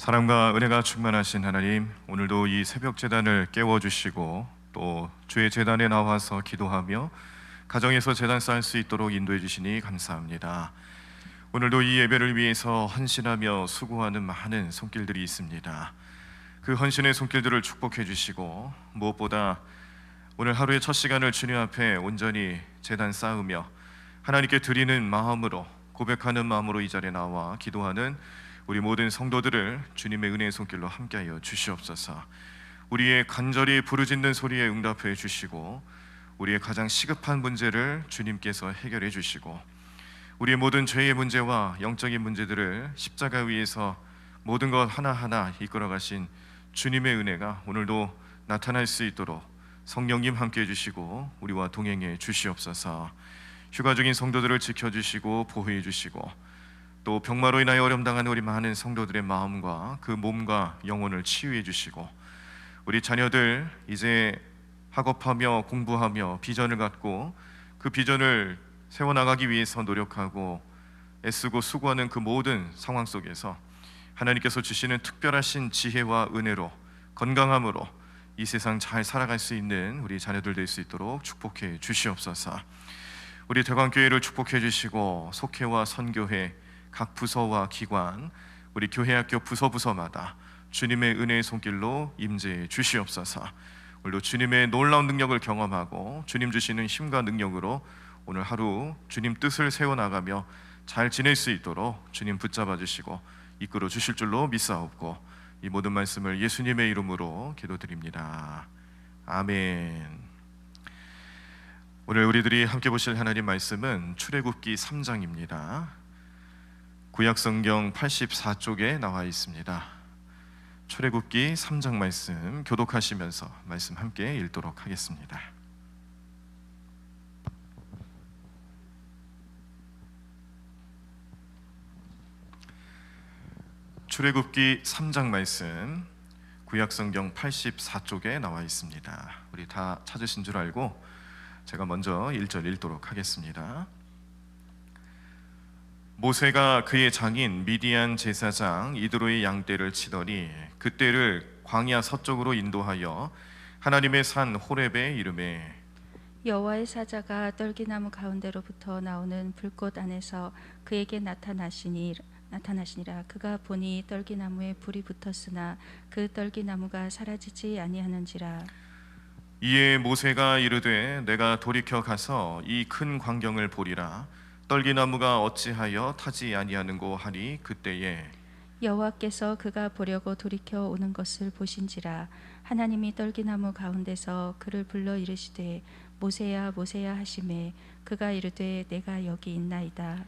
사랑과 은혜가 충만하신 하나님, 오늘도 이 새벽 제단을 깨워주시고 또 주의 제단에 나와서 기도하며 가정에서 제단 쌓을 수 있도록 인도해 주시니 감사합니다. 오늘도 이 예배를 위해서 헌신하며 수고하는 많은 손길들이 있습니다. 그 헌신의 손길들을 축복해 주시고, 무엇보다 오늘 하루의 첫 시간을 주님 앞에 온전히 제단 쌓으며 하나님께 드리는 마음으로, 고백하는 마음으로 이 자리에 나와 기도하는 우리 모든 성도들을 주님의 은혜의 손길로 함께하여 주시옵소서. 우리의 간절히 부르짖는 소리에 응답해 주시고, 우리의 가장 시급한 문제를 주님께서 해결해 주시고, 우리의 모든 죄의 문제와 영적인 문제들을 십자가 위에서 모든 것 하나하나 이끌어 가신 주님의 은혜가 오늘도 나타날 수 있도록 성령님 함께해 주시고 우리와 동행해 주시옵소서. 휴가 중인 성도들을 지켜주시고 보호해 주시고, 또 병마로 인하여 어려움 당하는 우리 많은 성도들의 마음과 그 몸과 영혼을 치유해 주시고, 우리 자녀들 이제 학업하며 공부하며 비전을 갖고 그 비전을 세워나가기 위해서 노력하고 애쓰고 수고하는 그 모든 상황 속에서 하나님께서 주시는 특별하신 지혜와 은혜로, 건강함으로 이 세상 잘 살아갈 수 있는 우리 자녀들 될 수 있도록 축복해 주시옵소서. 우리 대광교회를 축복해 주시고, 속회와 선교회 각 부서와 기관, 우리 교회학교 부서마다 주님의 은혜의 손길로 임재해 주시옵소서. 오늘도 주님의 놀라운 능력을 경험하고 주님 주시는 힘과 능력으로 오늘 하루 주님 뜻을 세워나가며 잘 지낼 수 있도록 주님 붙잡아 주시고 이끌어 주실 줄로 믿사옵고, 이 모든 말씀을 예수님의 이름으로 기도드립니다. 아멘. 오늘 우리들이 함께 보실 하나님 말씀은 출애굽기 3장입니다. 구약성경 84쪽에 나와 있습니다. 출애굽기 3장 말씀 교독하시면서 말씀 함께 읽도록 하겠습니다. 출애굽기 3장 말씀 구약성경 84쪽에 나와 있습니다. 우리 다 찾으신 줄 알고 제가 먼저 1절 읽도록 하겠습니다. 모세가 그의 장인 미디안 제사장 이드로의 양떼를 치더니 그 떼를 광야 서쪽으로 인도하여 하나님의 산 호렙에 이르매, 여호와의 사자가 떨기나무 가운데로부터 나오는 불꽃 안에서 그에게 나타나시니라. 그가 보니 떨기나무에 불이 붙었으나 그 떨기나무가 사라지지 아니하는지라. 이에 모세가 이르되 내가 돌이켜 가서 이 큰 광경을 보리라. 떨기나무가 어찌하여 타지 아니하는고 하니, 그때에 여호와께서 그가 보려고 돌이켜 오는 것을 보신지라. 하나님이 떨기나무 가운데서 그를 불러 이르시되 모세야 모세야 하시매, 그가 이르되 내가 여기 있나이다.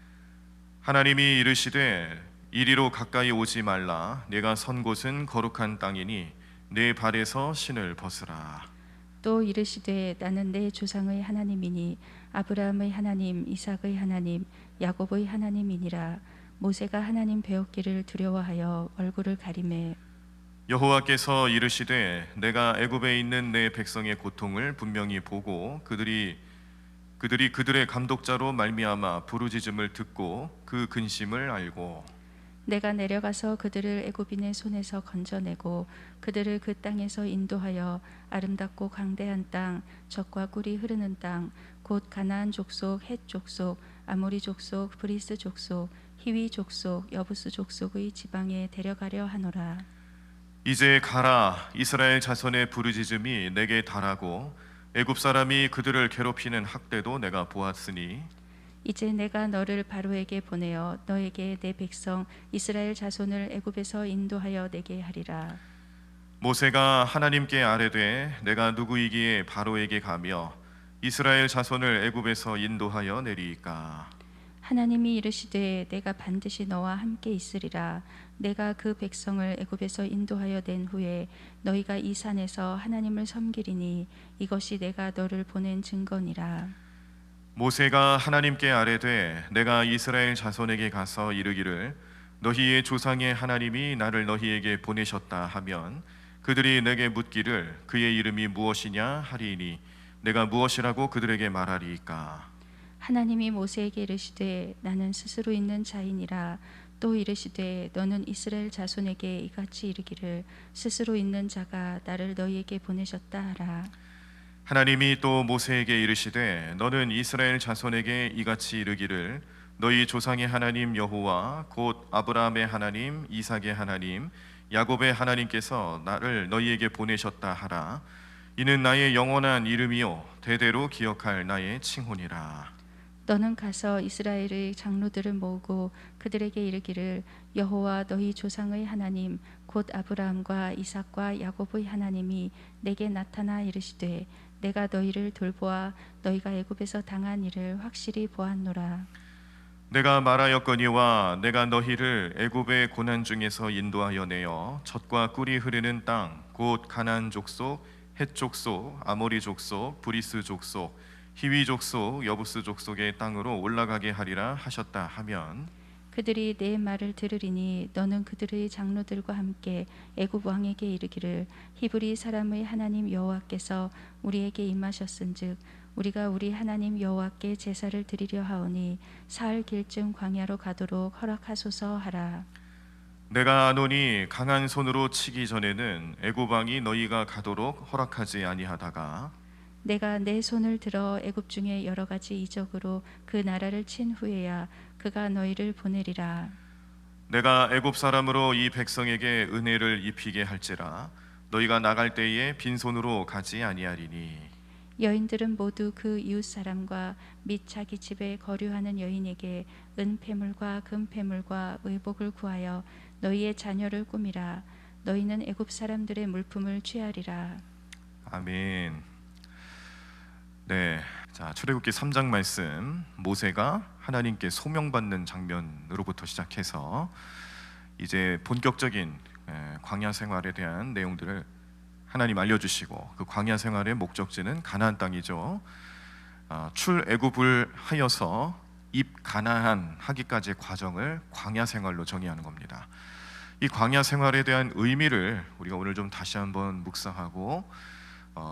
하나님이 이르시되 이리로 가까이 오지 말라. 내가 선 곳은 거룩한 땅이니 내 발에서 신을 벗으라. 또 이르시되 나는 내 조상의 하나님이니 아브라함의 하나님, 이삭의 하나님, 야곱의 하나님이니라. 모세가 하나님 배웠기를 두려워하여 얼굴을 가리매, 여호와께서 이르시되 내가 애굽에 있는 내 백성의 고통을 분명히 보고 그들이 그들의 감독자로 말미암아 부르짖음을 듣고 그 근심을 알고, 내가 내려가서 그들을 애굽인의 손에서 건져내고 그들을 그 땅에서 인도하여 아름답고 광대한 땅, 젖과 꿀이 흐르는 땅, 곧 가나안 족속, 헷 족속, 아모리 족속, 브리스 족속, 히위 족속, 여부스 족속의 지방에 데려가려 하노라. 이제 가라. 이스라엘 자손의 부르짖음이 내게 달하고 애굽 사람이 그들을 괴롭히는 학대도 내가 보았으니, 이제 내가 너를 바로에게 보내어 너에게 내 백성 이스라엘 자손을 애굽에서 인도하여 내게 하리라. 모세가 하나님께 아뢰되 내가 누구이기에 바로에게 가며 이스라엘 자손을 애굽에서 인도하여 내리이까. 하나님이 이르시되 내가 반드시 너와 함께 있으리라. 내가 그 백성을 애굽에서 인도하여 낸 후에 너희가 이 산에서 하나님을 섬기리니 이것이 내가 너를 보낸 증거니라. 모세가 하나님께 아뢰되 내가 이스라엘 자손에게 가서 이르기를 너희의 조상의 하나님이 나를 너희에게 보내셨다 하면 그들이 내게 묻기를 그의 이름이 무엇이냐 하리니 내가 무엇이라고 그들에게 말하리이까. 하나님이 모세에게 이르시되 나는 스스로 있는 자이니라. 또 이르시되 너는 이스라엘 자손에게 이같이 이르기를 스스로 있는 자가 나를 너희에게 보내셨다 하라. 하나님이 또 모세에게 이르시되 너는 이스라엘 자손에게 이같이 이르기를 너희 조상의 하나님 여호와 곧 아브라함의 하나님 이삭의 하나님 야곱의 하나님께서 나를 너희에게 보내셨다 하라. 이는 나의 영원한 이름이요 대대로 기억할 나의 칭혼이라. 너는 가서 이스라엘의 장로들을 모으고 그들에게 이르기를 여호와 너희 조상의 하나님 곧 아브라함과 이삭과 야곱의 하나님이 내게 나타나 이르시되 내가 너희를 돌보아 너희가 애굽에서 당한 일을 확실히 보았노라. 내가 말하였거니와 내가 너희를 애굽의 고난 중에서 인도하여 내어 젖과 꿀이 흐르는 땅 곧 가나안 족속 헷 족속 아모리 족속 브리스 족속 히위 족속 여부스 족속의 땅으로 올라가게 하리라 하셨다 하면 그들이 내 말을 들으리니 너는 그들의 장로들과 함께 애굽 왕에게 이르기를 히브리 사람의 하나님 여호와께서 우리에게 임하셨은즉 우리가 우리 하나님 여호와께 제사를 드리려 하오니 사흘 길쯤 광야로 가도록 허락하소서 하라. 내가 아노니 강한 손으로 치기 전에는 애굽 왕이 너희가 가도록 허락하지 아니하다가 내가 내 손을 들어 애굽 중에 여러 가지 이적으로 그 나라를 친 후에야 그가 너희를 보내리라. 내가 애굽 사람으로 이 백성에게 은혜를 입히게 할지라 너희가 나갈 때에 빈손으로 가지 아니하리니 여인들은 모두 그 이웃 사람과 및 자기 집에 거류하는 여인에게 은폐물과 금폐물과 의복을 구하여 너희의 자녀를 꾸미라. 너희는 애굽 사람들의 물품을 취하리라. 아멘. 네, 자 출애굽기 3장 말씀 모세가 하나님께 소명받는 장면으로부터 시작해서 이제 본격적인 광야 생활에 대한 내용들을 하나님 알려주시고 그 광야 생활의 목적지는 가나안 땅이죠. 출애굽을 하여서 입가나안 하기까지의 과정을 광야 생활로 정의하는 겁니다. 이 광야 생활에 대한 의미를 우리가 오늘 좀 다시 한번 묵상하고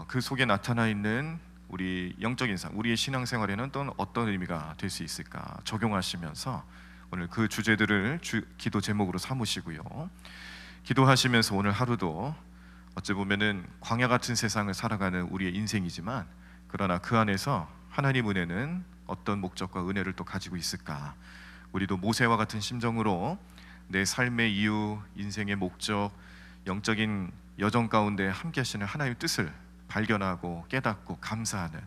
그 속에 나타나 있는 우리 영적인 삶, 우리의 신앙생활에는 또 어떤 의미가 될 수 있을까 적용하시면서 오늘 그 주제들을 기도 제목으로 삼으시고요. 기도하시면서 오늘 하루도 어찌 보면은 광야 같은 세상을 살아가는 우리의 인생이지만 그러나 그 안에서 하나님 은혜는 어떤 목적과 은혜를 또 가지고 있을까? 우리도 모세와 같은 심정으로 내 삶의 이유, 인생의 목적, 영적인 여정 가운데 함께 하시는 하나님의 뜻을 발견하고 깨닫고 감사하는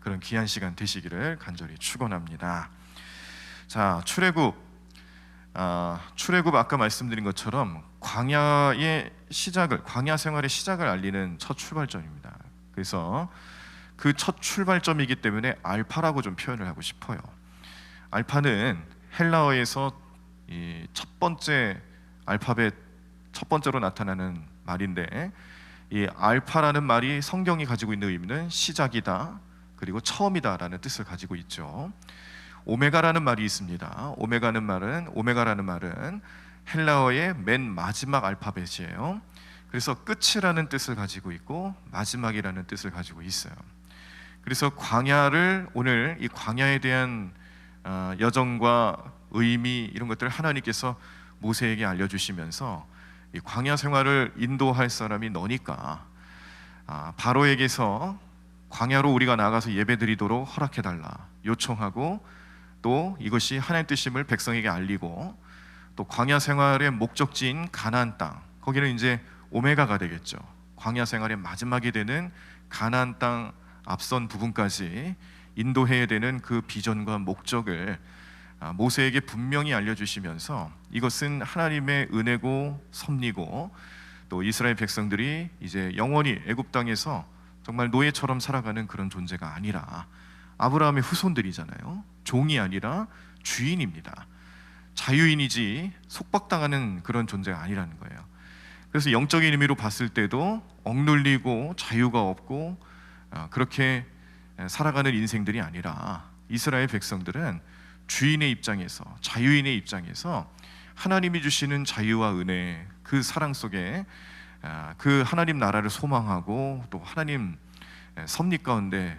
그런 귀한 시간 되시기를 간절히 축원합니다. 자, 출애굽 아까 말씀드린 것처럼 광야의 시작을, 광야 생활의 시작을 알리는 첫 출발점입니다. 그래서 그 첫 출발점이기 때문에 알파라고 좀 표현을 하고 싶어요. 알파는 헬라어에서 이 첫 번째 알파벳 첫 번째로 나타나는 말인데 이 알파라는 말이 성경이 가지고 있는 의미는 시작이다 그리고 처음이다라는 뜻을 가지고 있죠. 오메가라는 말이 있습니다. 오메가라는 말은 헬라어의 맨 마지막 알파벳이에요. 그래서 끝이라는 뜻을 가지고 있고 마지막이라는 뜻을 가지고 있어요. 그래서 광야를 오늘 이 광야에 대한 여정과 의미 이런 것들을 하나님께서 모세에게 알려주시면서 이 광야 생활을 인도할 사람이 너니까 바로에게서 광야로 우리가 나가서 예배드리도록 허락해달라 요청하고 또 이것이 하나님 뜻임을 백성에게 알리고 또 광야 생활의 목적지인 가나안 땅 거기는 이제 오메가가 되겠죠. 광야 생활의 마지막이 되는 가나안 땅 앞선 부분까지 인도해야 되는 그 비전과 목적을 모세에게 분명히 알려주시면서 이것은 하나님의 은혜고 섭리고 또 이스라엘 백성들이 이제 영원히 애굽 땅에서 정말 노예처럼 살아가는 그런 존재가 아니라 아브라함의 후손들이잖아요. 종이 아니라 주인입니다. 자유인이지 속박당하는 그런 존재가 아니라는 거예요. 그래서 영적인 의미로 봤을 때도 억눌리고 자유가 없고 그렇게 살아가는 인생들이 아니라 이스라엘 백성들은 주인의 입장에서 자유인의 입장에서 하나님이 주시는 자유와 은혜 그 사랑 속에 그 하나님 나라를 소망하고 또 하나님 섭리 가운데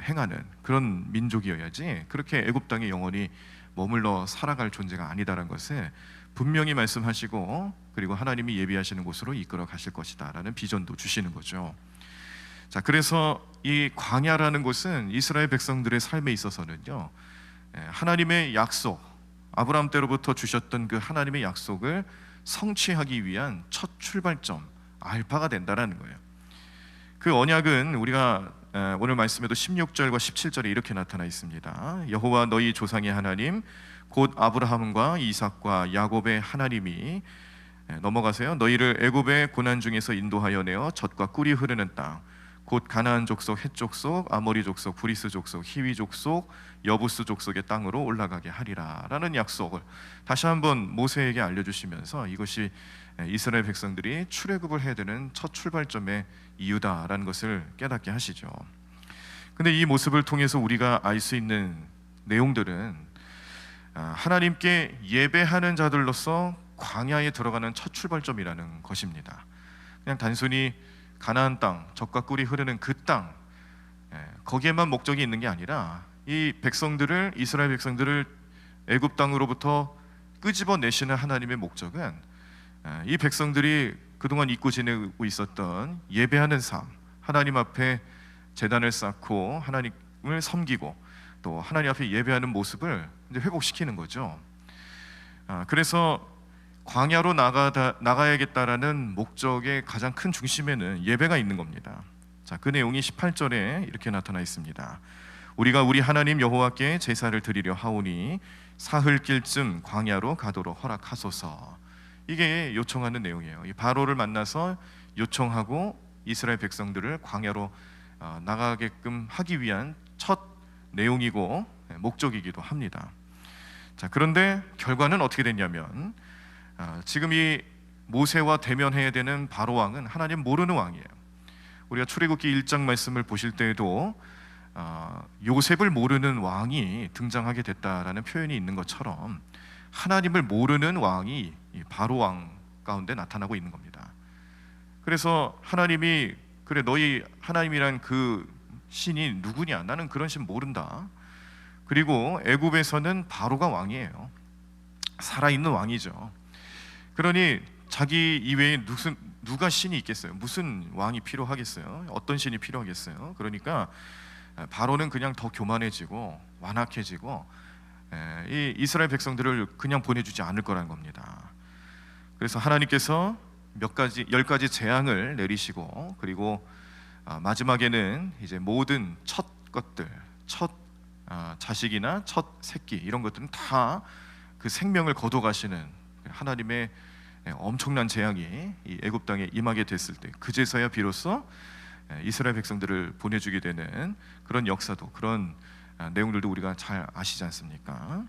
행하는 그런 민족이어야지 그렇게 애굽 땅에 영원히 머물러 살아갈 존재가 아니다라는 것을 분명히 말씀하시고 그리고 하나님이 예비하시는 곳으로 이끌어 가실 것이다라는 비전도 주시는 거죠. 자, 그래서 이 광야라는 곳은 이스라엘 백성들의 삶에 있어서는요, 하나님의 약속, 아브라함 때로부터 주셨던 그 하나님의 약속을 성취하기 위한 첫 출발점, 알파가 된다라는 거예요. 그 언약은 우리가 오늘 말씀에도 16절과 17절에 이렇게 나타나 있습니다. 여호와 너희 조상의 하나님 곧 아브라함과 이삭과 야곱의 하나님이 넘어가세요. 너희를 애굽의 고난 중에서 인도하여 내어 젖과 꿀이 흐르는 땅 곧 가나안 족속, 헷 족속, 아모리 족속, 브리스 족속, 히위 족속, 여부스 족속의 땅으로 올라가게 하리라라는 약속을 다시 한번 모세에게 알려주시면서 이것이 이스라엘 백성들이 출애굽을 해야 되는 첫 출발점의 이유다라는 것을 깨닫게 하시죠. 근데 이 모습을 통해서 우리가 알 수 있는 내용들은 하나님께 예배하는 자들로서 광야에 들어가는 첫 출발점이라는 것입니다. 그냥 단순히 가나안 땅, 젖과 꿀이 흐르는 그 땅, 거기에만 목적이 있는 게 아니라 이 백성들을, 이스라엘 백성들을 애굽 땅으로부터 끄집어내시는 하나님의 목적은 이 백성들이 그동안 잊고 지내고 있었던 예배하는 삶, 하나님 앞에 제단을 쌓고 하나님을 섬기고 또 하나님 앞에 예배하는 모습을 이제 회복시키는 거죠. 그래서 광야로 나가야겠다라는 목적의 가장 큰 중심에는 예배가 있는 겁니다. 자, 그 내용이 18절에 이렇게 나타나 있습니다. 우리가 우리 하나님 여호와께 제사를 드리려 하오니 사흘길쯤 광야로 가도록 허락하소서. 이게 요청하는 내용이에요. 이 바로를 만나서 요청하고 이스라엘 백성들을 광야로 나가게끔 하기 위한 첫 내용이고 목적이기도 합니다. 자, 그런데 결과는 어떻게 됐냐면 지금 이 모세와 대면해야 되는 바로 왕은 하나님 모르는 왕이에요. 우리가 출애굽기 1장 말씀을 보실 때에도 요셉을 모르는 왕이 등장하게 됐다라는 표현이 있는 것처럼 하나님을 모르는 왕이 이 바로 왕 가운데 나타나고 있는 겁니다. 그래서 하나님이 그래 너희 하나님이란 그 신이 누구냐, 나는 그런 신 모른다. 그리고 애굽에서는 바로가 왕이에요. 살아있는 왕이죠. 그러니 자기 이외에 누가 신이 있겠어요? 무슨 왕이 필요하겠어요? 어떤 신이 필요하겠어요? 그러니까 바로는 그냥 더 교만해지고 완악해지고 이 이스라엘 백성들을 그냥 보내주지 않을 거라는 겁니다. 그래서 하나님께서 10가지 재앙을 내리시고 그리고 마지막에는 이제 모든 첫 것들, 첫 자식이나 첫 새끼 이런 것들은 다 그 생명을 거둬가시는 하나님의 엄청난 재앙이 이 애굽 땅에 임하게 됐을 때 그제서야 비로소 이스라엘 백성들을 보내주게 되는 그런 역사도, 그런 내용들도 우리가 잘 아시지 않습니까?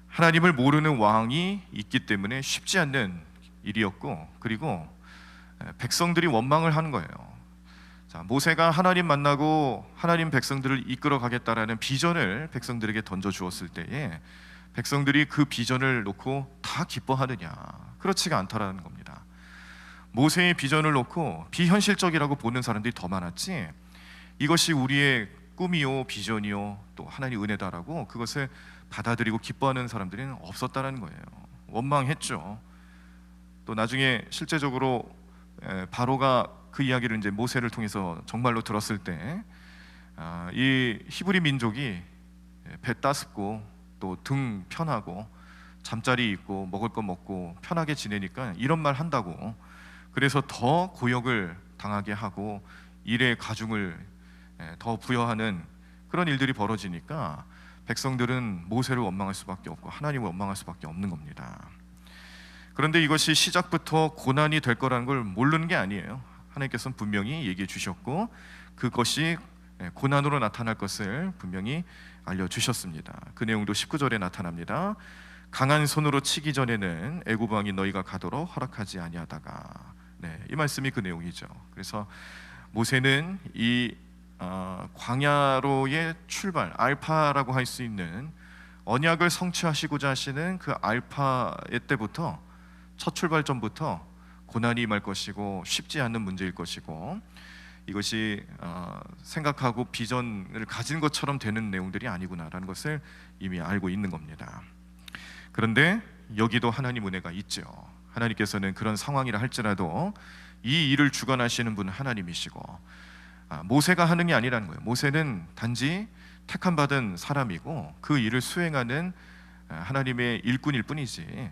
하나님을 모르는 왕이 있기 때문에 쉽지 않는 일이었고, 그리고 백성들이 원망을 하는 거예요. 자, 모세가 하나님 만나고 하나님 백성들을 이끌어 가겠다라는 비전을 백성들에게 던져 주었을 때에 백성들이 그 비전을 놓고 다 기뻐하느냐? 그렇지가 않다라는 겁니다. 모세의 비전을 놓고 비현실적이라고 보는 사람들이 더 많았지, 이것이 우리의 꿈이요 비전이요 또 하나님의 은혜다라고 그것을 받아들이고 기뻐하는 사람들은 없었다라는 거예요. 원망했죠. 또 나중에 실제적으로 바로가 그 이야기를 이제 모세를 통해서 정말로 들었을 때 이 히브리 민족이 배 따숩고 또 등 편하고 잠자리 있고 먹을 거 먹고 편하게 지내니까 이런 말 한다고, 그래서 더 고역을 당하게 하고 일의 가중을 더 부여하는 그런 일들이 벌어지니까 백성들은 모세를 원망할 수밖에 없고 하나님을 원망할 수밖에 없는 겁니다. 그런데 이것이 시작부터 고난이 될 거라는 걸 모르는 게 아니에요. 하나님께서는 분명히 얘기해 주셨고 그것이 고난으로 나타날 것을 분명히 알려주셨습니다. 그 내용도 19절에 나타납니다. 강한 손으로 치기 전에는 애굽 왕이 너희가 가도록 허락하지 아니하다가, 이 말씀이 그 내용이죠. 그래서 모세는 이 광야로의 출발, 알파라고 할 수 있는 언약을 성취하시고자 하시는 그 알파의 때부터, 첫 출발점부터 고난이 임할 것이고 쉽지 않은 문제일 것이고, 이것이 생각하고 비전을 가진 것처럼 되는 내용들이 아니구나라는 것을 이미 알고 있는 겁니다. 그런데 여기도 하나님 은혜가 있죠. 하나님께서는 그런 상황이라 할지라도 이 일을 주관하시는 분은 하나님이시고, 모세가 하는 게 아니라는 거예요. 모세는 단지 택함 받은 사람이고 그 일을 수행하는 하나님의 일꾼일 뿐이지,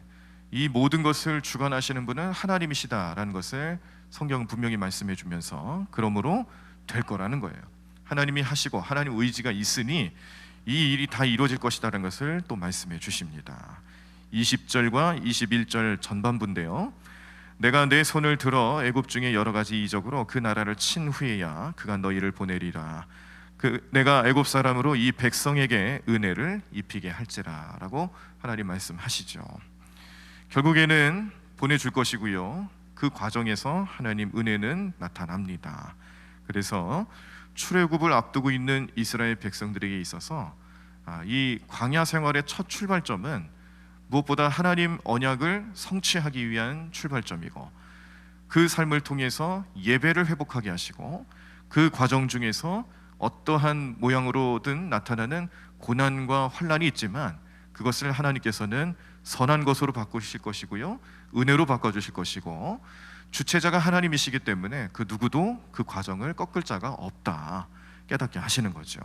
이 모든 것을 주관하시는 분은 하나님이시다라는 것을 성경은 분명히 말씀해 주면서 그러므로 될 거라는 거예요. 하나님이 하시고 하나님 의지가 있으니 이 일이 다 이루어질 것이다라는 것을 또 말씀해 주십니다. 20절과 21절 전반부인데요, 내가 내 손을 들어 애굽 중에 여러 가지 이적으로 그 나라를 친 후에야 그가 너희를 보내리라. 내가 애굽 사람으로 이 백성에게 은혜를 입히게 할지라라고 하나님 말씀하시죠. 결국에는 보내줄 것이고요, 그 과정에서 하나님 은혜는 나타납니다. 그래서 출애굽을 앞두고 있는 이스라엘 백성들에게 있어서 이 광야 생활의 첫 출발점은 무엇보다 하나님 언약을 성취하기 위한 출발점이고, 그 삶을 통해서 예배를 회복하게 하시고, 그 과정 중에서 어떠한 모양으로든 나타나는 고난과 환난이 있지만 그것을 하나님께서는 선한 것으로 바꾸실 것이고요, 은혜로 바꿔주실 것이고, 주체자가 하나님이시기 때문에 그 누구도 그 과정을 꺾을 자가 없다 깨닫게 하시는 거죠.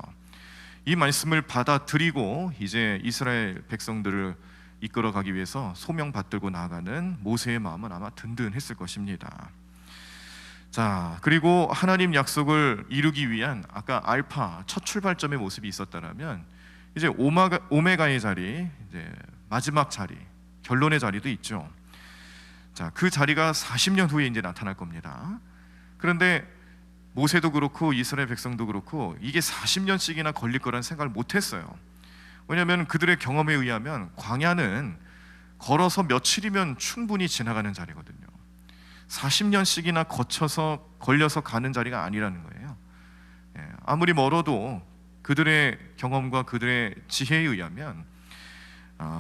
이 말씀을 받아들이고 이제 이스라엘 백성들을 이끌어가기 위해서 소명 받들고 나아가는 모세의 마음은 아마 든든했을 것입니다. 자, 그리고 하나님 약속을 이루기 위한 아까 알파 첫 출발점의 모습이 있었다면, 이제 오메가의 자리, 이제 마지막 자리, 결론의 자리도 있죠. 자, 그 자리가 40년 후에 이제 나타날 겁니다. 그런데 모세도 그렇고 이스라엘 백성도 그렇고 이게 40년씩이나 걸릴 거란 생각을 못했어요. 왜냐하면 그들의 경험에 의하면 광야는 걸어서 며칠이면 충분히 지나가는 자리거든요. 40년씩이나 걸려서 가는 자리가 아니라는 거예요. 아무리 멀어도 그들의 경험과 그들의 지혜에 의하면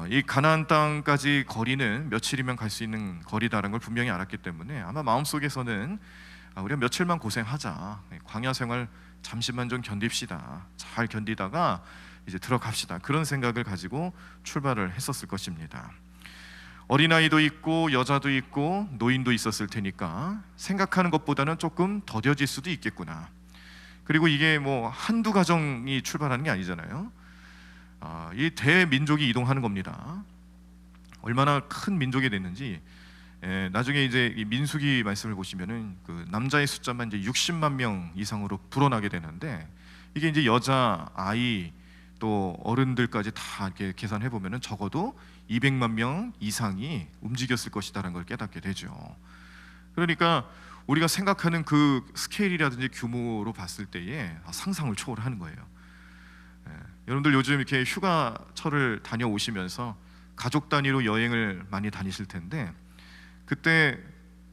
이 가나안 땅까지 거리는 며칠이면 갈 수 있는 거리다라는 걸 분명히 알았기 때문에 아마 마음속에서는 우리가 며칠만 고생하자, 광야 생활 잠시만 좀 견딥시다, 잘 견디다가 이제 들어갑시다, 그런 생각을 가지고 출발을 했었을 것입니다. 어린아이도 있고 여자도 있고 노인도 있었을 테니까 생각하는 것보다는 조금 더뎌질 수도 있겠구나. 그리고 이게 뭐 한두 가정이 출발하는 게 아니잖아요. 이 대민족이 이동하는 겁니다. 얼마나 큰 민족이 됐는지 나중에 이제 이 민수기 말씀을 보시면은 그 남자의 숫자만 이제 60만 명 이상으로 불어나게 되는데, 이게 이제 여자, 아이 또 어른들까지 다 이렇게 계산해 보면은 적어도 200만 명 이상이 움직였을 것이다라는 걸 깨닫게 되죠. 그러니까 우리가 생각하는 그 스케일이라든지 규모로 봤을 때에 상상을 초월하는 거예요. 여러분들 요즘 이렇게 휴가철을 다녀오시면서 가족 단위로 여행을 많이 다니실 텐데, 그때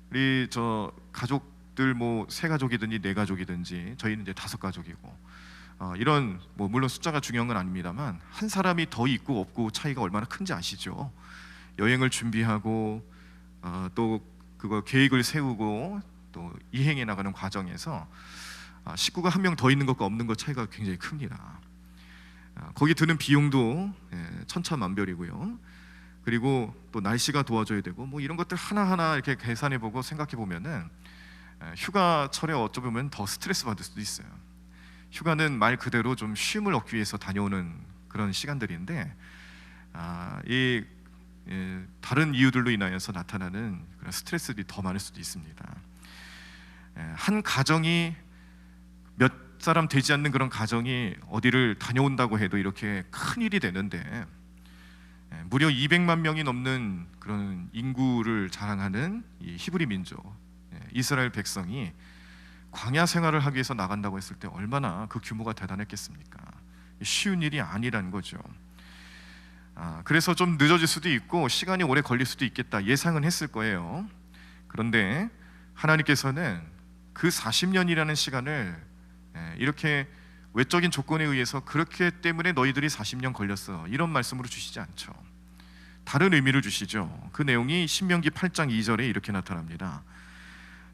우리 저 가족들 뭐 세 가족이든지 네 가족이든지, 저희는 이제 5가족이고 이런 뭐 물론 숫자가 중요한 건 아닙니다만 한 사람이 더 있고 없고 차이가 얼마나 큰지 아시죠? 여행을 준비하고 또 그거 계획을 세우고 또 이행해 나가는 과정에서 식구가 한 명 더 있는 것과 없는 것 차이가 굉장히 큽니다. 거기 드는 비용도 천차만별이고요. 그리고 또 날씨가 도와줘야 되고 뭐 이런 것들 하나하나 이렇게 계산해보고 생각해보면은 휴가철에 어쩌면 더 스트레스 받을 수도 있어요. 휴가는 말 그대로 좀 쉼을 얻기 위해서 다녀오는 그런 시간들인데 다른 이유들로 인하여서 나타나는 그런 스트레스들이 더 많을 수도 있습니다. 한 가정이 몇 사람 되지 않는 그런 가정이 어디를 다녀온다고 해도 이렇게 큰 일이 되는데, 무려 200만 명이 넘는 그런 인구를 자랑하는 이 히브리 민족 이스라엘 백성이 광야 생활을 하기 위해서 나간다고 했을 때 얼마나 그 규모가 대단했겠습니까? 쉬운 일이 아니라는 거죠. 그래서 좀 늦어질 수도 있고 시간이 오래 걸릴 수도 있겠다 예상은 했을 거예요. 그런데 하나님께서는 그 40년이라는 시간을 이렇게 외적인 조건에 의해서 그렇기 때문에 너희들이 40년 걸렸어 이런 말씀으로 주시지 않죠. 다른 의미를 주시죠. 그 내용이 신명기 8장 2절에 이렇게 나타납니다.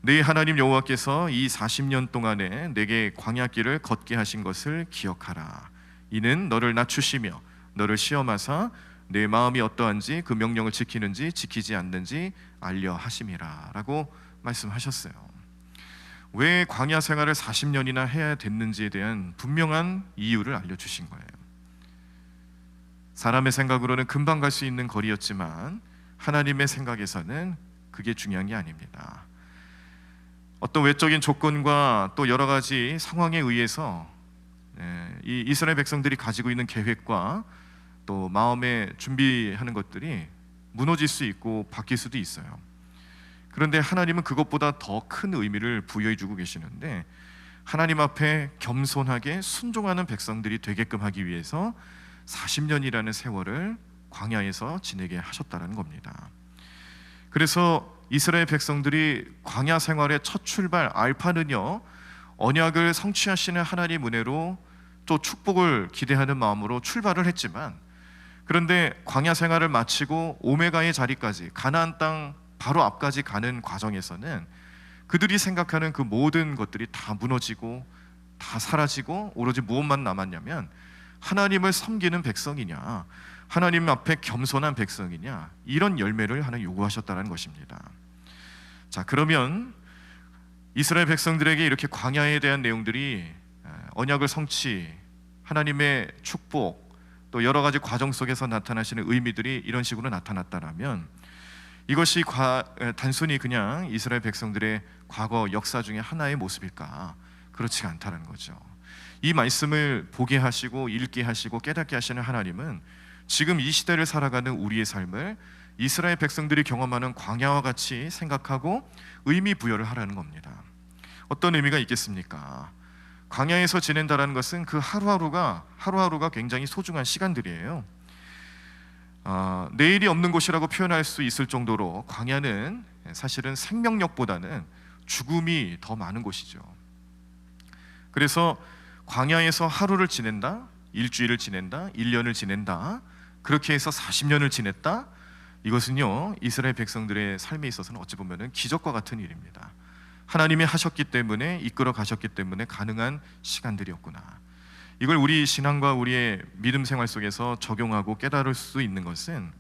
네 하나님 여호와께서 이 40년 동안에 내게 광야길을 걷게 하신 것을 기억하라. 이는 너를 낮추시며 너를 시험하사 내 마음이 어떠한지 그 명령을 지키는지 지키지 않는지 알려 하심이라 라고 말씀하셨어요. 왜 광야 생활을 40년이나 해야 됐는지에 대한 분명한 이유를 알려주신 거예요. 사람의 생각으로는 금방 갈 수 있는 거리였지만 하나님의 생각에서는 그게 중요한 게 아닙니다. 어떤 외적인 조건과 또 여러 가지 상황에 의해서 이 이스라엘 백성들이 가지고 있는 계획과 또 마음에 준비하는 것들이 무너질 수 있고 바뀔 수도 있어요. 그런데 하나님은 그것보다 더 큰 의미를 부여해 주고 계시는데, 하나님 앞에 겸손하게 순종하는 백성들이 되게끔 하기 위해서 40년이라는 세월을 광야에서 지내게 하셨다는 겁니다. 그래서 이스라엘 백성들이 광야 생활의 첫 출발 알파는요, 언약을 성취하시는 하나님 은혜로 또 축복을 기대하는 마음으로 출발을 했지만, 그런데 광야 생활을 마치고 오메가의 자리까지 가나안 땅 바로 앞까지 가는 과정에서는 그들이 생각하는 그 모든 것들이 다 무너지고 다 사라지고 오로지 무엇만 남았냐면 하나님을 섬기는 백성이냐, 하나님 앞에 겸손한 백성이냐, 이런 열매를 하나님 요구하셨다는 것입니다. 자, 그러면 이스라엘 백성들에게 이렇게 광야에 대한 내용들이 언약을 성취, 하나님의 축복, 또 여러 가지 과정 속에서 나타나시는 의미들이 이런 식으로 나타났다면, 이것이 단순히 그냥 이스라엘 백성들의 과거 역사 중에 하나의 모습일까? 그렇지가 않다는 거죠. 이 말씀을 보게 하시고 읽게 하시고 깨닫게 하시는 하나님은 지금 이 시대를 살아가는 우리의 삶을 이스라엘 백성들이 경험하는 광야와 같이 생각하고 의미 부여를 하라는 겁니다. 어떤 의미가 있겠습니까? 광야에서 지낸다라는 것은 그 하루하루가 굉장히 소중한 시간들이에요. 내일이 없는 곳이라고 표현할 수 있을 정도로 광야는 사실은 생명력보다는 죽음이 더 많은 곳이죠. 그래서 광야에서 하루를 지낸다, 일주일을 지낸다, 1년을 지낸다, 그렇게 해서 40년을 지냈다, 이것은요 이스라엘 백성들의 삶에 있어서는 어찌 보면 기적과 같은 일입니다. 하나님이 하셨기 때문에, 이끌어 가셨기 때문에 가능한 시간들이었구나. 이걸 우리 신앙과 우리의 믿음 생활 속에서 적용하고 깨달을 수 있는 것은,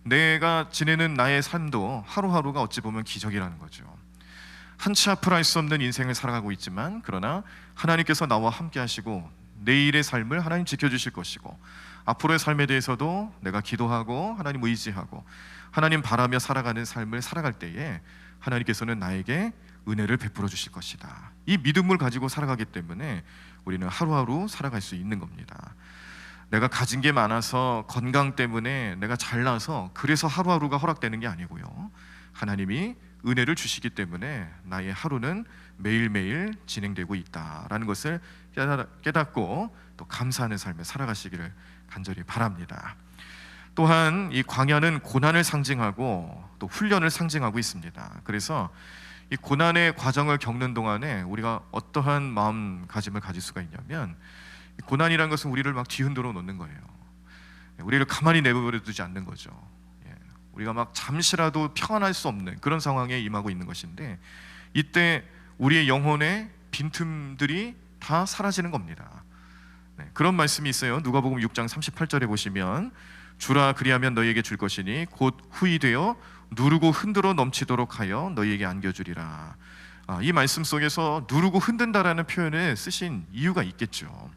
내가 지내는 나의 삶도 하루하루가 어찌 보면 기적이라는 거죠. 한치 앞을 알 수 없는 인생을 살아가고 있지만, 그러나 하나님께서 나와 함께 하시고 내일의 삶을 하나님 지켜주실 것이고, 앞으로의 삶에 대해서도 내가 기도하고 하나님 의지하고 하나님 바라며 살아가는 삶을 살아갈 때에 하나님께서는 나에게 은혜를 베풀어 주실 것이다. 이 믿음을 가지고 살아가기 때문에 우리는 하루하루 살아갈 수 있는 겁니다. 내가 가진 게 많아서, 건강 때문에, 내가 잘나서 그래서 하루하루가 허락되는 게 아니고요, 하나님이 은혜를 주시기 때문에 나의 하루는 매일매일 진행되고 있다라는 것을 깨닫고 또 감사하는 삶을 살아가시기를 간절히 바랍니다. 또한 이 광야는 고난을 상징하고 또 훈련을 상징하고 있습니다. 그래서 이 고난의 과정을 겪는 동안에 우리가 어떠한 마음가짐을 가질 수가 있냐면, 고난이라는 것은 우리를 막 뒤흔들어 놓는 거예요. 우리를 가만히 내버려 두지 않는 거죠. 우리가 막 잠시라도 평안할 수 없는 그런 상황에 임하고 있는 것인데, 이때 우리의 영혼의 빈틈들이 다 사라지는 겁니다. 그런 말씀이 있어요. 누가복음 6장 38절에 보시면, 주라 그리하면 너희에게 줄 것이니 곧 후히 되어 누르고 흔들어 넘치도록 하여 너희에게 안겨주리라. 이 말씀 속에서 누르고 흔든다라는 표현을 쓰신 이유가 있겠죠.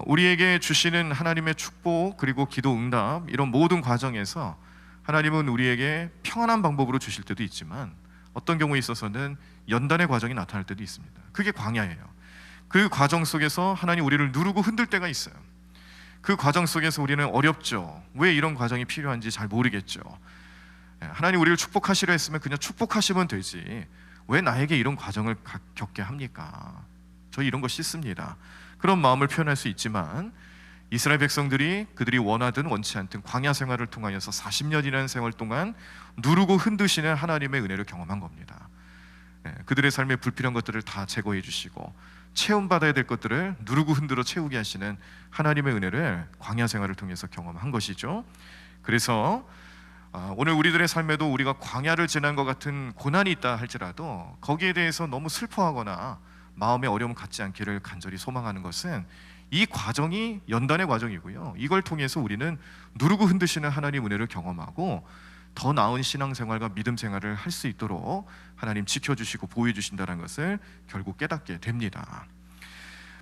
우리에게 주시는 하나님의 축복, 그리고 기도 응답, 이런 모든 과정에서 하나님은 우리에게 평안한 방법으로 주실 때도 있지만, 어떤 경우에 있어서는 연단의 과정이 나타날 때도 있습니다. 그게 광야예요. 그 과정 속에서 하나님 우리를 누르고 흔들 때가 있어요. 그 과정 속에서 우리는 어렵죠. 왜 이런 과정이 필요한지 잘 모르겠죠. 하나님 우리를 축복하시려 했으면 그냥 축복하시면 되지, 왜 나에게 이런 과정을 겪게 합니까? 저 이런 거 싫습니다. 그런 마음을 표현할 수 있지만, 이스라엘 백성들이 그들이 원하든 원치 않든 광야 생활을 통하여서 40년이라는 세월 동안 누르고 흔드시는 하나님의 은혜를 경험한 겁니다. 그들의 삶의 불필요한 것들을 다 제거해 주시고 체험받아야 될 것들을 누르고 흔들어 채우게 하시는 하나님의 은혜를 광야 생활을 통해서 경험한 것이죠. 그래서 오늘 우리들의 삶에도 우리가 광야를 지난 것 같은 고난이 있다 할지라도 거기에 대해서 너무 슬퍼하거나 마음의 어려움 갖지 않기를 간절히 소망하는 것은 이 과정이 연단의 과정이고요. 이걸 통해서 우리는 누르고 흔드시는 하나님 은혜를 경험하고 더 나은 신앙생활과 믿음 생활을 할 수 있도록 하나님 지켜주시고 보호해 주신다는 것을 결국 깨닫게 됩니다.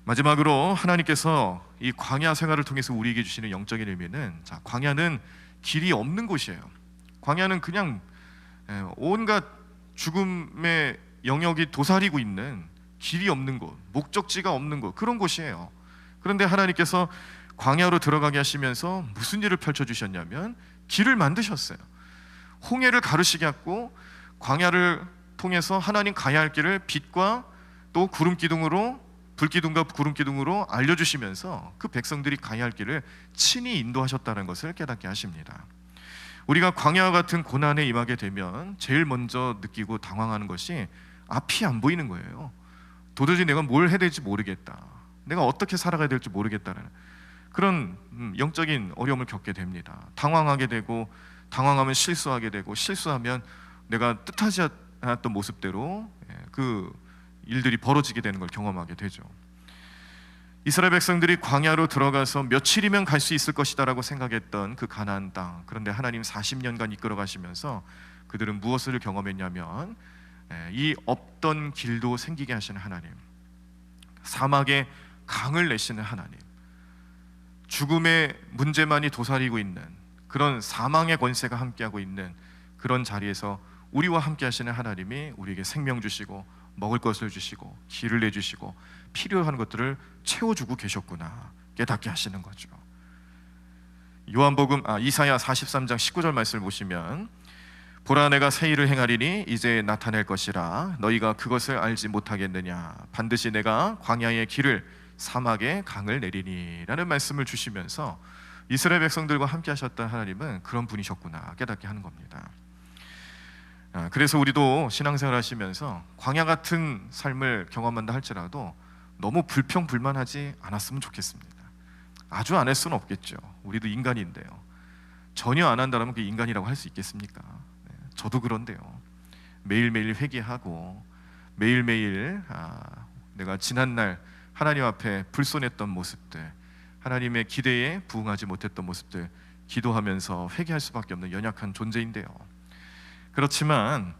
마지막으로 하나님께서 이 광야 생활을 통해서 우리에게 주시는 영적인 의미는, 자, 광야는 길이 없는 곳이에요. 광야는 그냥 온갖 죽음의 영역이 도사리고 있는, 길이 없는 곳, 목적지가 없는 곳, 그런 곳이에요. 그런데 하나님께서 광야로 들어가게 하시면서 무슨 일을 펼쳐주셨냐면 길을 만드셨어요. 홍해를 가르시게 했고, 광야를 통해서 하나님 가야 할 길을 빛과 또 구름 기둥으로, 불기둥과 구름 기둥으로 알려주시면서 그 백성들이 가야 할 길을 친히 인도하셨다는 것을 깨닫게 하십니다. 우리가 광야와 같은 고난에 임하게 되면 제일 먼저 느끼고 당황하는 것이 앞이 안 보이는 거예요. 도저히 내가 뭘 해야 될지 모르겠다, 내가 어떻게 살아가야 될지 모르겠다는 그런 영적인 어려움을 겪게 됩니다. 당황하게 되고, 당황하면 실수하게 되고, 실수하면 내가 뜻하지 않았던 모습대로 그 일들이 벌어지게 되는 걸 경험하게 되죠. 이스라엘 백성들이 광야로 들어가서 며칠이면 갈 수 있을 것이다라고 생각했던 그 가나안 땅, 그런데 하나님 40년간 이끌어 가시면서 그들은 무엇을 경험했냐면 이 없던 길도 생기게 하시는 하나님, 사막에 강을 내시는 하나님, 죽음의 문제만이 도사리고 있는 그런 사망의 권세가 함께하고 있는 그런 자리에서 우리와 함께 하시는 하나님이 우리에게 생명 주시고 먹을 것을 주시고 길을 내주시고 필요한 것들을 채워주고 계셨구나 깨닫게 하시는 거죠. 이사야 43장 19절 말씀을 보시면, 보라 내가 새 일을 행하리니 이제 나타낼 것이라 너희가 그것을 알지 못하겠느냐, 반드시 내가 광야의 길을 사막에 강을 내리니 라는 말씀을 주시면서 이스라엘 백성들과 함께 하셨던 하나님은 그런 분이셨구나 깨닫게 하는 겁니다. 그래서 우리도 신앙생활 하시면서 광야 같은 삶을 경험한다 할지라도 너무 불평불만하지 않았으면 좋겠습니다. 아주 안 할 수는 없겠죠. 우리도 인간인데요. 전혀 안 한다면 그게 인간이라고 할 수 있겠습니까? 저도 그런데요. 매일매일 회개하고 매일매일 내가 지난날 하나님 앞에 불손했던 모습들, 하나님의 기대에 부응하지 못했던 모습들 기도하면서 회개할 수밖에 없는 연약한 존재인데요. 그렇지만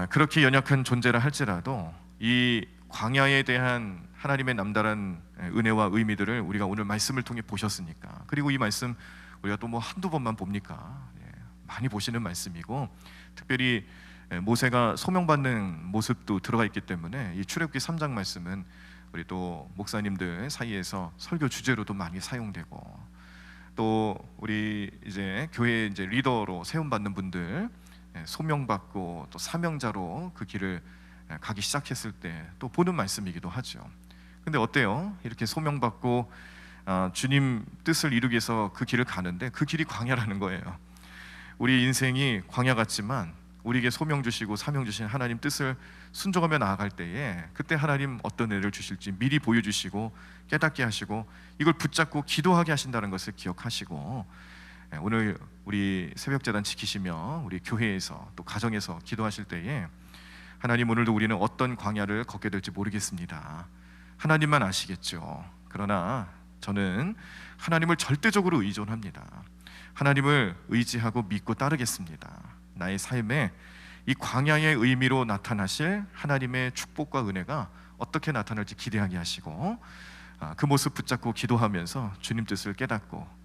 그렇게 연약한 존재라 할지라도 이 광야에 대한 하나님의 남다른 은혜와 의미들을 우리가 오늘 말씀을 통해 보셨으니까, 그리고 이 말씀 우리가 또 뭐 한두 번만 봅니까? 많이 보시는 말씀이고, 특별히 모세가 소명받는 모습도 들어가 있기 때문에 이 출애굽기 3장 말씀은 우리 또 목사님들 사이에서 설교 주제로도 많이 사용되고, 또 우리 이제 교회 이제 리더로 세움 받는 분들 소명받고 또 사명자로 그 길을 가기 시작했을 때 또 보는 말씀이기도 하죠. 근데 어때요? 이렇게 소명받고 주님 뜻을 이루기 위해서 그 길을 가는데 그 길이 광야라는 거예요. 우리 인생이 광야 같지만 우리에게 소명 주시고 사명 주신 하나님 뜻을 순종하며 나아갈 때에 그때 하나님 어떤 은혜를 주실지 미리 보여주시고 깨닫게 하시고 이걸 붙잡고 기도하게 하신다는 것을 기억하시고, 오늘 우리 새벽제단 지키시며 우리 교회에서 또 가정에서 기도하실 때에 하나님, 오늘도 우리는 어떤 광야를 걷게 될지 모르겠습니다. 하나님만 아시겠죠. 그러나 저는 하나님을 절대적으로 의존합니다. 하나님을 의지하고 믿고 따르겠습니다. 나의 삶에 이 광야의 의미로 나타나실 하나님의 축복과 은혜가 어떻게 나타날지 기대하게 하시고, 그 모습 붙잡고 기도하면서 주님 뜻을 깨닫고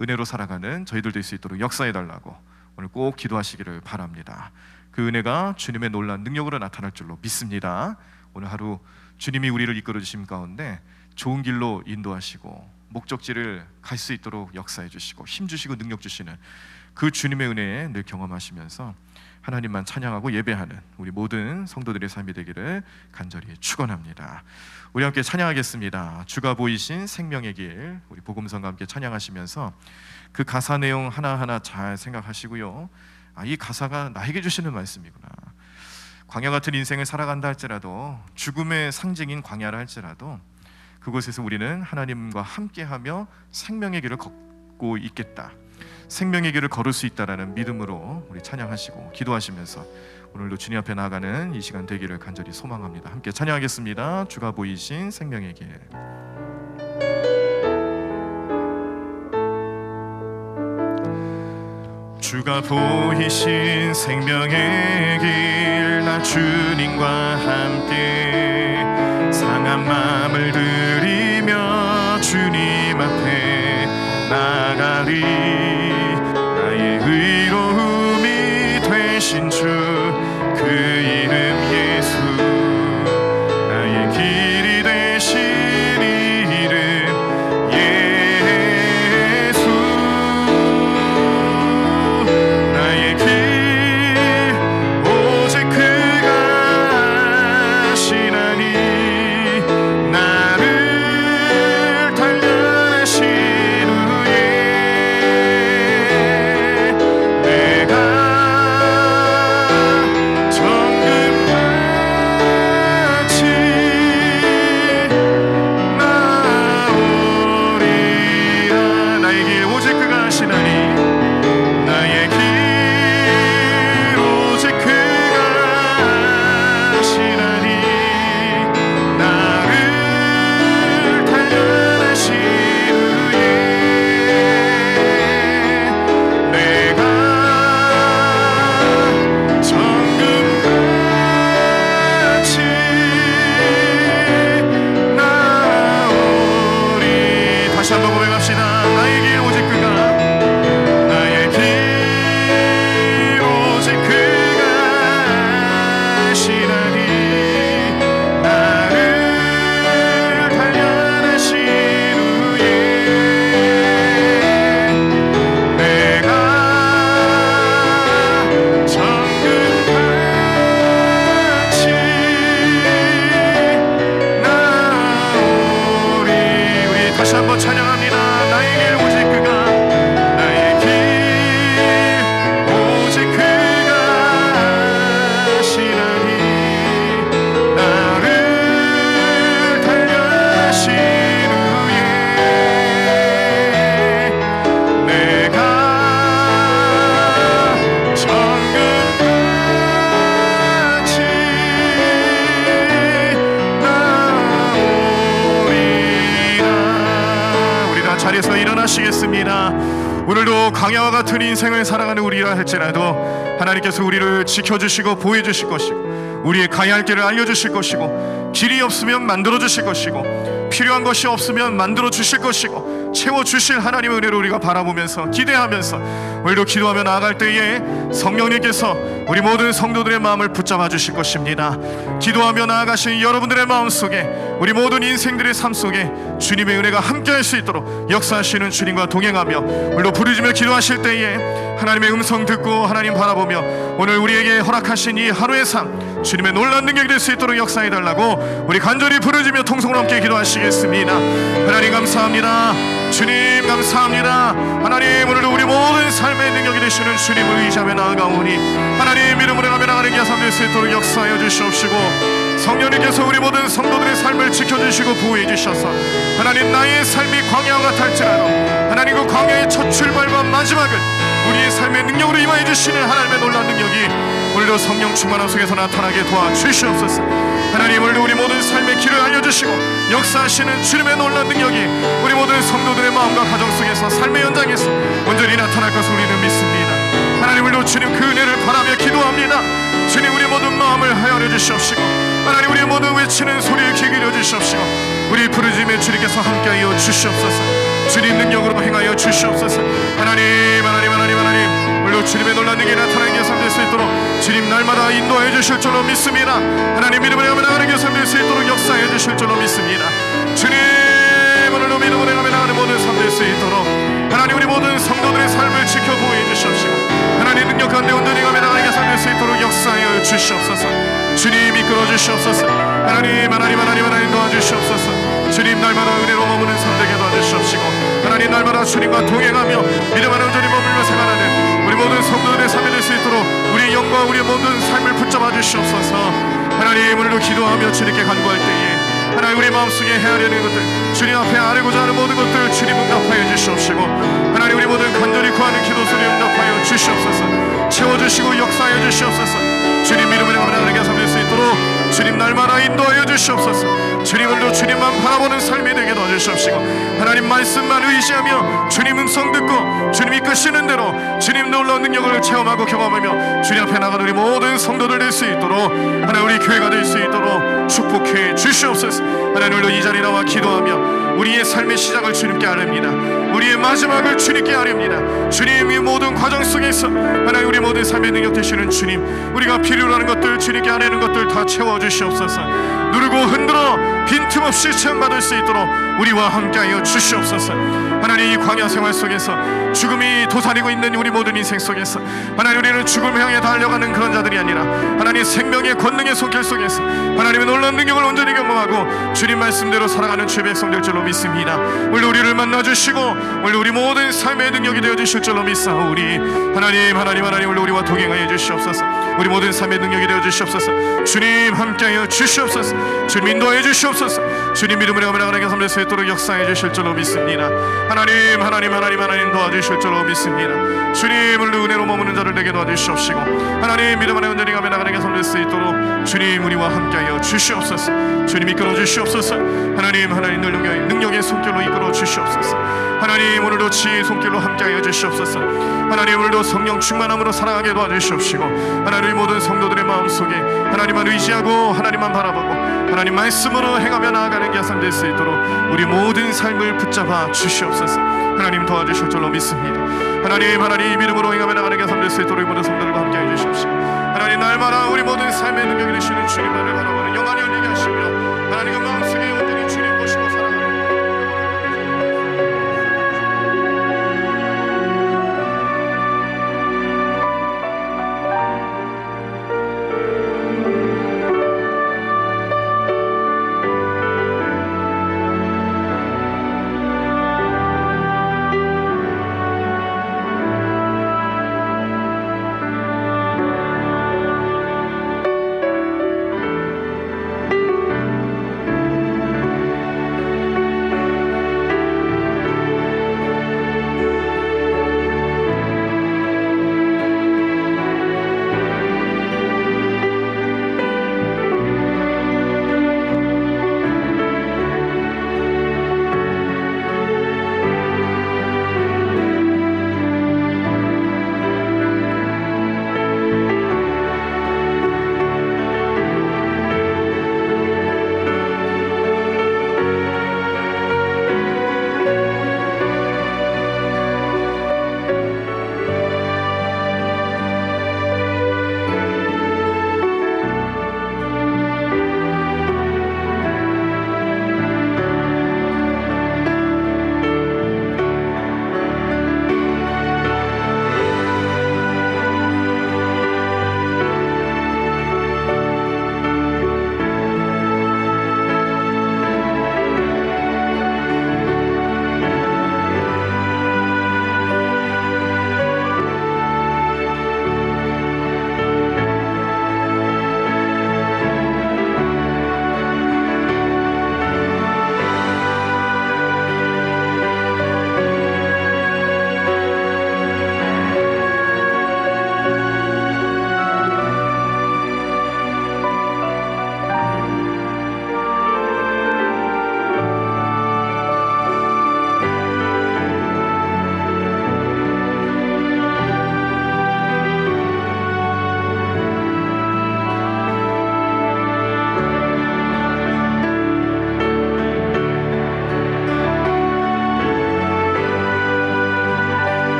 은혜로 살아가는 저희들 될 수 있도록 역사해 달라고 오늘 꼭 기도하시기를 바랍니다. 그 은혜가 주님의 놀라운 능력으로 나타날 줄로 믿습니다. 오늘 하루 주님이 우리를 이끌어 주심 가운데 좋은 길로 인도하시고 목적지를 갈 수 있도록 역사해 주시고 힘 주시고 능력 주시는 그 주님의 은혜에 늘 경험하시면서 하나님만 찬양하고 예배하는 우리 모든 성도들의 삶이 되기를 간절히 축원합니다. 우리 함께 찬양하겠습니다. 주가 보이신 생명의 길, 우리 복음성과 함께 찬양하시면서 그 가사 내용 하나하나 잘 생각하시고요. 이 가사가 나에게 주시는 말씀이구나. 광야 같은 인생을 살아간다 할지라도, 죽음의 상징인 광야라 할지라도 그곳에서 우리는 하나님과 함께하며 생명의 길을 걷고 있겠다. 생명의 길을 걸을 수 있다라는 믿음으로 우리 찬양하시고 기도하시면서 오늘도 주님 앞에 나아가는 이 시간 되기를 간절히 소망합니다. 함께 찬양하겠습니다. 주가 보이신 생명의 길. 주가 보이신 생명의 길, 나 주님과 함께 상한 마음을 들이며 주님 앞에 나가리. 나의 의로움이 되신 주, 그 이름 예수. 나의 길이 되신 이름 예수. 나의 길 오직 그가 아시나니. 나를 단련하신 후에 내가 정금같이 나오리라. 나의 길 오직 그가 아시나니. 나의 길 오직 그가 아시나니. 나를 단련하신 후에 내가 정금같이 나오리. 다시 한번 고백합시다. 나의 길 오직 그가. 나의 길 오직 그가 아시나니. 나를 단련하신 후에 내가 정금같이 나오리. 우리 다시 한번 찬양합니다. 나의 길 오직 그가. 나의 길 오직 그가 아시나니. 나를 단련하신 후에 내가 정금같이 나오리라. 우리 다 자리에서 일어나시겠습니다. 오늘도 광야와 같은 인생을 살아가는 우리라 할지라도 하나님께서 우리를 지켜주시고 보호해주실 것이고 우리의 가야 할 길을 알려주실 것이고 길이 없으면 만들어주실 것이고 필요한 것이 없으면 만들어주실 것이고 채워주실 하나님의 은혜를 우리가 바라보면서 기대하면서 오늘도 기도하며 나아갈 때에 성령님께서 우리 모든 성도들의 마음을 붙잡아 주실 것입니다. 기도하며 나아가신 여러분들의 마음속에 우리 모든 인생들의 삶 속에 주님의 은혜가 함께할 수 있도록 역사하시는 주님과 동행하며 오늘도 부르짖으며 기도하실 때에 하나님의 음성 듣고 하나님 바라보며 오늘 우리에게 허락하신 이 하루의 삶 주님의 놀라운 능력이 될 수 있도록 역사해달라고 우리 간절히 부르짖으며 통성으로 함께 기도하시겠습니다. 하나님 감사합니다. 주님 감사합니다. 하나님 오늘도 우리 모든 삶의 능력이 되시는 주님을 의지하며 나아가오니 하나님 믿음으로 가며 나가는 게 될 수 있도록 역사하여 주시옵시고 성령님께서 우리 모든 성도들의 삶을 지켜주시고 보호해 주셔서 하나님 나의 삶이 광야와 같을지라도 하나님 그 광야의 첫 출발과 마지막을 우리의 삶의 능력으로 임하여 주시는 하나님의 놀라운 능력이 오늘도 성령 충만함 속에서 나타나게 도와주시옵소서. 하나님 오늘도 우리 모든 삶의 길을 알려주시고 역사하시는 주님의 놀라운 능력이 우리 모든 성도들의 마음과 가정 속에서 삶의 현장에서 온전히 나타날 것을 우리는 믿습니다. 하나님 오늘도 주님 그 은혜를 바라며 기도합니다. 주님 우리 모든 마음을 헤아려 주시옵시고 하나님 우리 모든 외치는 소리를 귀 기울여 주시옵시고 우리 부르짖음에 주님께서 함께하여 주시옵소서. 주님 능력으로 행하여 주시옵소서. 하나님 오늘도 주님의 놀라운 능력이 나타나는 게 삶될 수 있도록 주님 날마다 인도해 주실 줄로 믿습니다. 하나님 믿음으로 가며 나가는 게 삶될 수 있도록 역사해 주실 줄로 믿습니다. 주님 오늘도 믿음으로 가며 나가는 모든 삶될 수 있도록 하나님 우리 모든 성도들의 삶을 지켜 보호해 주시옵시고 하나님 능력 가운데 온전히 가며 나가는 게 삶될 수 있도록 역사하여 주시옵소서. 주님 이끌어 주시옵소서. 하나님 도와주시옵소서. 주님 날마다 은혜로 머무는 삶 되게 도와주시옵시고 하나님 날마다 주님과 동행하며 믿음 안에 온전히 머물며 생활하는 우리 모든 성도들의 삶이 될 수 있도록 우리의 영과 우리의 모든 삶을 붙잡아 주시옵소서. 하나님 오늘도 기도하며 주님께 간구할 때에 하나님 우리 마음속에 헤아리는 것들 주님 앞에 아뢰고자 하는 모든 것들 주님 응답하여 주시옵시고 하나님 우리 모든 간절히 구하는 기도 소리 응답하여 주시옵소서. 채워주시고 역사하여 주시옵소서. 주님 믿음을 하나님께 섬길 수 있도록 주님 날마다 인도하여 주시옵소서. 주님을로 주님만 바라보는 삶이 되게 도와주시옵시고 하나님 말씀만 의지하며 주님 음성 듣고 주님 이끄시는 대로 주님 놀라운 능력을 체험하고 경험하며 주님 앞에 나가는 우리 모든 성도들 될 수 있도록 하나님 우리 교회가 될 수 있도록 축복해 주시옵소서. 하나님 이 자리에 나와 기도하며 우리의 삶의 시작을 주님께 아뢰옵니다. 우리의 마지막을 주님께 아뢰옵니다. 주님 이 모든 과정 속에서 하나님 우리 모든 삶의 능력 되시는 주님 우리가 필요로 하는 것들 주님께 아뢰는 것들 다 채워주시옵소서. 누르고 흔들어 빈틈없이 체험받을 수 있도록 우리와 함께하여 주시옵소서. 하나님 이 광야 생활 속에서 죽음이 도사리고 있는 우리 모든 인생 속에서 하나님 우리는 죽음을 향해 달려가는 그런 자들이 아니라 하나님 생명의 권능의 손길 속에서 하나님의 놀라운 능력을 온전히 경험하고 주님 말씀대로 살아가는 주의 백성 될 줄로 믿습니다. 오늘 우리를 만나주시고 오늘 우리 모든 삶의 능력이 되어주실 줄로 믿사오니 하나님 오늘 우리와 동행하여 주시옵소서. 우리 모든 삶의 능력이 되어주시옵소서. 주님 함께하여 주시옵소서. 주님 인도하여 주시옵소서. 주님 믿음으로 하나님께 섬길 수 있도록 역사해 주실 줄로 믿습니다. 하나님 도와주실 줄로 믿습니다. 주님 오늘 은혜로 머무는 자를 내게 도와주시옵시고 하나님 믿음 안에 온전히 가며 나가게 섬길 수 있도록 주님 우리와 함께하여 주시옵소서. 주님 이끌어 주시옵소서. 하나님 능력의 손길로 이끌어 주시옵소서. 하나님 오늘도 지혜의 손길로 함께하여 주시옵소서. 하나님 오늘도 성령 충만함으로 살아가게 도와주시옵시고 하나님 모든 성도들의 마음속에 하나님만 의지하고 하나님만 바라보고 하나님 말씀으로 행하며 나아가는 자산 될 수 있도록 우리 모든 삶을 붙잡아 주시옵소서. 하나님 도와주실 줄로 믿습니다. 하나님 믿음으로 행하며 나가는 자산 될 수 있도록 모든 성도들과 함께해 주시옵시고 하나님 날마다 우리 모든 삶의 능력이 되시는 주님 나를 바라보는 영안이 열리게 하시며 하나님 그 마음속에